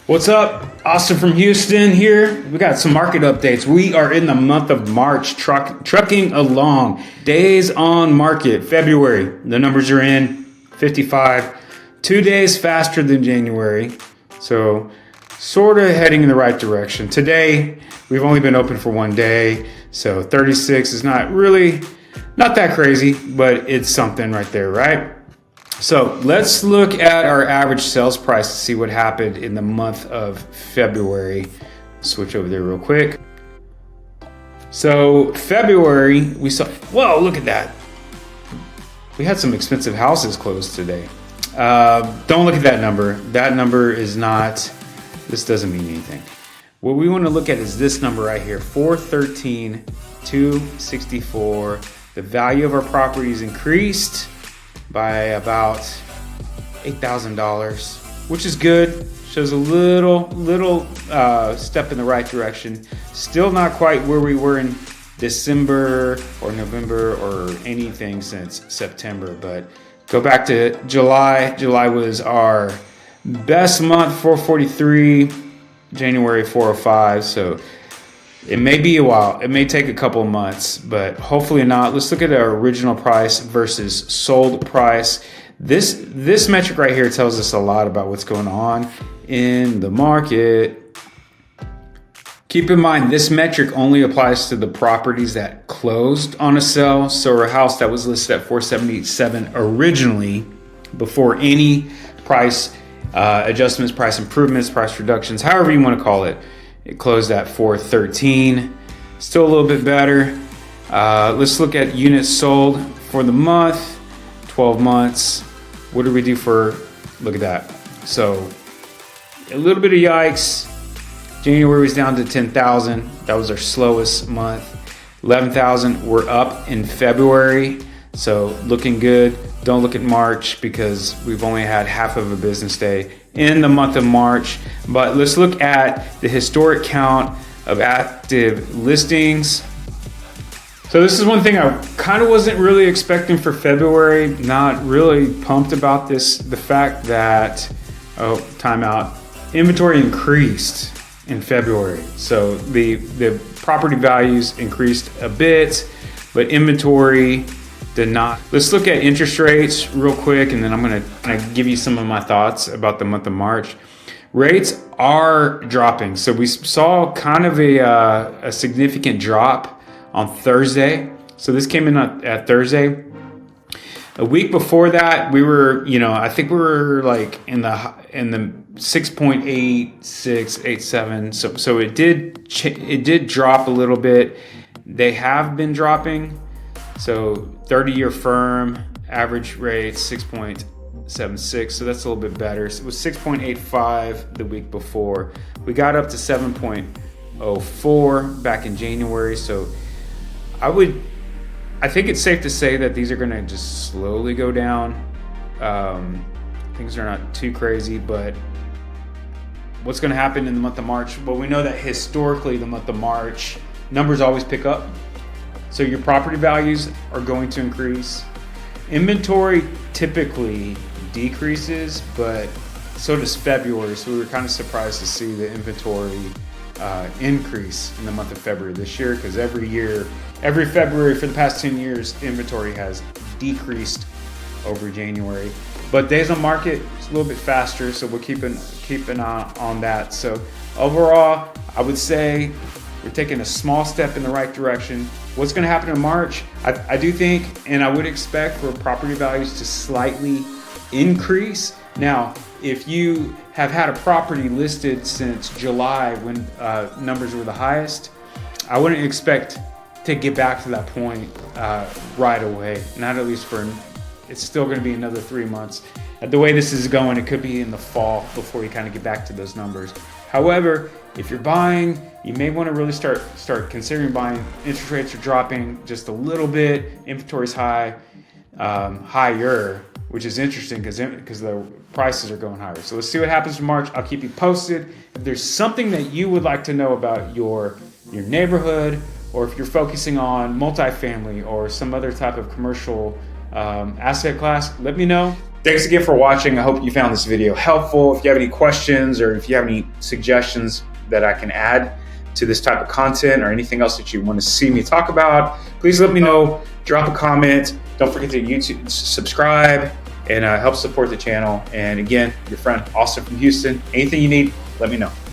What's up? Austin from Houston here. We got some market updates. We are in the month of March, trucking along. Days on market, February. The numbers are in 55. 2 days faster than January. So sort of heading in the right direction. Today, we've only been open for 1 day. So 36 is not that crazy, but it's something right there, right? So let's look at our average sales price to see what happened in the month of February. Switch over there real quick. So February, we saw, whoa, look at that. We had some expensive houses closed today. Don't look at that number. That number is not, this doesn't mean anything. What we want to look at is this number right here, 413, 264. The value of our properties increased by about $8,000, which is good. Shows a little step in the right direction. Still not quite where we were in December or November or anything since September, but go back to July. July was our best month, 443, January 405. So it may be a while. It may take a couple of months, but hopefully not. Let's look at our original price versus sold price. This metric right here tells us a lot about what's going on in the market. Keep in mind, this metric only applies to the properties that closed on a sale. So our house that was listed at 477 originally, before any price adjustments, price improvements, price reductions, however you want to call it. It closed at 413, still a little bit better. Let's look at units sold for the month, 12 months. What did we do for, look at that. So a little bit of yikes. January was down to 10,000. That was our slowest month. 11,000, we're up in February. So looking good. Don't look at March because we've only had half of a business day in the month of March. But let's look at the historic count of active listings. So this is one thing I kind of wasn't really expecting for February. Not really pumped about this. The fact that, timeout. Inventory increased in February. So the property values increased a bit, but inventory did not. Let's look at interest rates real quick, and then I'm gonna give you some of my thoughts about the month of March. Rates are dropping. So we saw kind of a significant drop on Thursday. So this came in at Thursday. A week before that, we were, I think we were like in the 6.86, 87. So it did drop a little bit. They have been dropping. So 30-year firm average rate 6.76, so that's a little bit better. So it was 6.85 the week before. We got up to 7.04 back in January. So I think it's safe to say that these are going to just slowly go down. Things are not too crazy, but what's going to happen in the month of March? Well, we know that historically the month of March numbers always pick up. So your property values are going to increase. Inventory typically decreases, but so does February. So we were kind of surprised to see the inventory increase in the month of February this year, because every February for the past 10 years, inventory has decreased over January. But days on market is a little bit faster, so we'll keep an eye on that. So overall, I would say we're taking a small step in the right direction. What's going to happen in March? I do think, and I would expect for property values to slightly increase. Now, if you have had a property listed since July when numbers were the highest, I wouldn't expect to get back to that point right away. Not at least it's still going to be another 3 months. The way this is going, it could be in the fall before you kind of get back to those numbers. However, if you're buying, you may want to really start considering buying. Interest rates are dropping just a little bit. Inventory's higher, which is interesting because the prices are going higher. So let's see what happens in March. I'll keep you posted. If there's something that you would like to know about your neighborhood, or if you're focusing on multifamily or some other type of commercial asset class, let me know. Thanks again for watching. I hope you found this video helpful. If you have any questions or if you have any suggestions that I can add to this type of content or anything else that you want to see me talk about, please let me know. Drop a comment. Don't forget to YouTube subscribe and help support the channel. And again, your friend Austin from Houston. Anything you need, let me know.